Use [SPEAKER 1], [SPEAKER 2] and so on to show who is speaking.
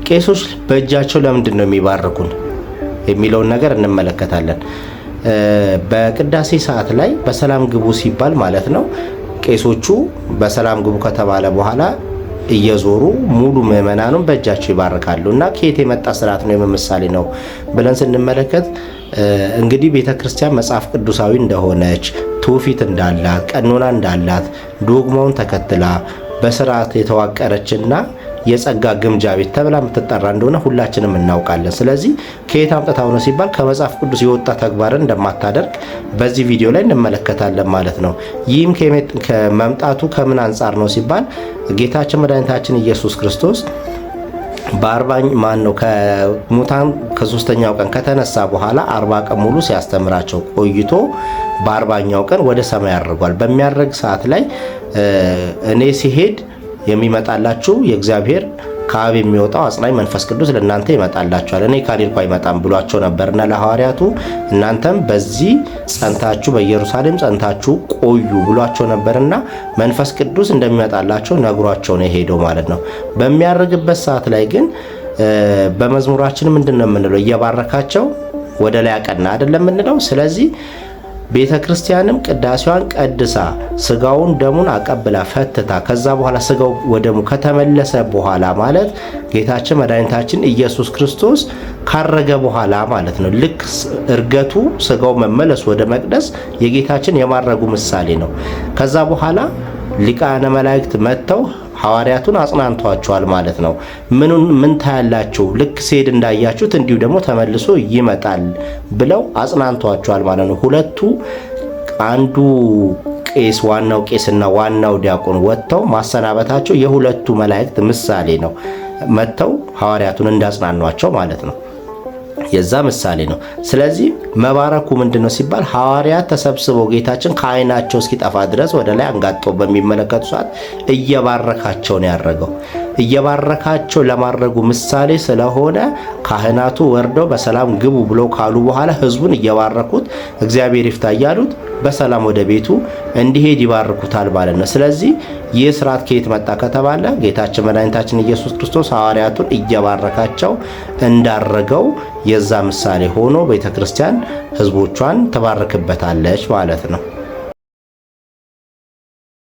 [SPEAKER 1] ቄሶች በእጃቸው ለምንድን ነው የሚባርኩን የሚለውን ነገር እንመለከታለን። በቅዳሴ ሰዓት ላይ በሰላም ግቡ ሲባል ማለት ነው ቄሶቹ በሰላም ግቡ ከተባለ በኋላ እየዞሩ ሙሉ ምእመናኑን በእጃቸው ይባርካሉ እና ከየት የመጣ ስርዓት ነው የምሳሌ ነው ብለን ስንመለከት እንግዲህ ቤተክርስቲያን መጽሐፍ ቅዱሳዊ እንደሆነች ትውፊት እንዳላት ቀኖና እንዳላት ዶግማውን ተከትላ በስርዓት የተዋቀረችና የጸጋ ግምጃ ቤት ተብላ የምትጠራ እንደሆነ ሁላችንም እናውቃለን። ስለዚህ ከየት አምጥታው ነው ሲባል ከመጽሐፍ ቅዱስ የወጣ ተግባርን እንደማታደርግ በዚህ ቪዲዮ ላይ እንመለከታለን ማለት ነው። ይህም ከመምጣቱ ከምን አንጻር ነው ሲባል ጌታችን መድኃኒታችን ኢየሱስ ክርስቶስ ከሙታን ከሶስተኛው ቀን ከተነሳ በኋላ 40 ቀን ሙሉ ሲያስተምራቸው ቆይቶ በ40ኛው ቀን ወደ ሰማይ አድርጓል። በሚያርግ ሰዓት ላይ እኔ ሲሄድ የሚመጣላችሁ የእግዚአብሔር ከአብ የሚወጣው አጽናኝ መንፈስ ቅዱስ ለእናንተ ይመጣላችኋል፣ እኔ ካልሄድኩ አይመጣም ብሏቸው ነበርና ለሐዋርያቱ እናንተም በዚህ ጸንታችሁ በኢየሩሳሌም ጸንታችሁ ቆዩ ብሏቸው ነበርና መንፈስ ቅዱስ እንደሚመጣላቸው ነግሯቸው ነው የሄደው ማለት ነው። በሚያርግበት ሰዓት ላይ ግን በመዝሙራችን ምንድነው የምንለው? እየባረካቸው ወደ ላይ አቀና አይደለም የምንለው። ስለዚህ ቤተ ክርስቲያንም ቅዳሴዋን ቀድሳ ስጋውን ደሙን አቀብላ ፈትታ ከዛ በኋላ ስጋው ወደሙ ከተመለሰ በኋላ ማለት ጌታችን መድኃኒታችን ኢየሱስ ክርስቶስ ካረገ በኋላ ማለት ነው። ልክ እርገቱ ስጋው መመለሱ ወደ መቅደስ የጌታችን የማረጉ ምሳሌ ነው። ከዛ በኋላ ሊቃነ መላእክት መጥተው ሐዋርያቱን አጽናንቷቸዋል ማለት ነው። ምን ታያላችሁ? ልክ ሲሄድ እንዳያችሁት እንዲሁ ደግሞ ተመልሶ ይመጣል ብለው አጽናንቷቸዋል ማለት ነው። ሁለቱ አንዱ ቄስ ዋናው ቄስና ዋናው ዲያቆን ወጥተው ማሰናበታቸው የሁለቱ መላእክት ምሳሌ ነው። መጥተው ሐዋርያቱን እንዳጽናኗቸው ማለት ነው። የዛ ምሳሌ ነው። ስለዚህ መባረኩ ምንድነው ሲባል ሐዋርያት ተሰብስበው ጌታችን ከዓይናቸው እስኪጠፋ ድረስ ወደ ላይ አንጋጠው በሚመለከቱ ሰዓት እየባረካቸው ነው ያረገው። እየባረካቸው ለማድረጉ ምሳሌ ስለሆነ ካህናቱ ወርደው በሰላም ግቡ ብለው ካሉ በኋላ ህዝቡን እየባረኩት እግዚአብሔር ይፍታ እያሉት በሰላም ወደ ቤቱ እንዲሄድ ይባርኩታል ማለት ነው። ስለዚህ ይህ ስርዓት ከየት መጣ ከተባለ ጌታችን መድኃኒታችን ኢየሱስ ክርስቶስ ሐዋርያቱን እየባረካቸው እንዳረገው የዛ ምሳሌ ሆኖ ቤተክርስቲያን ህዝቦቿን ተባረክበታለች ማለት ነው።